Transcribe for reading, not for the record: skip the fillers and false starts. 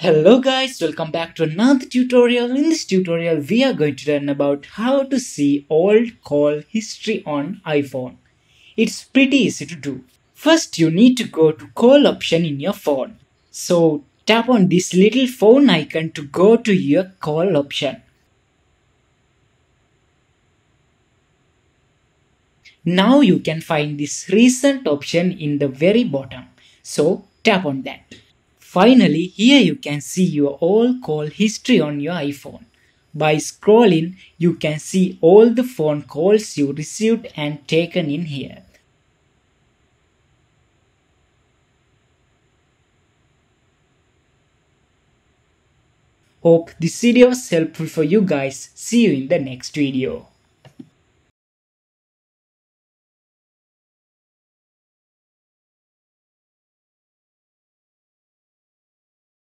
Hello guys, welcome back to another tutorial. In this tutorial, we are going to learn about how to see old call history on iPhone. It's pretty easy to do. First, you need to go to call option in your phone. So tap on this little phone icon to go to your call option. Now you can find this recent option in the very bottom. So tap on that. Finally, here you can see your all call history on your iPhone. By scrolling, you can see all the phone calls you received and taken in here. Hope this video was helpful for you guys. See you in the next video.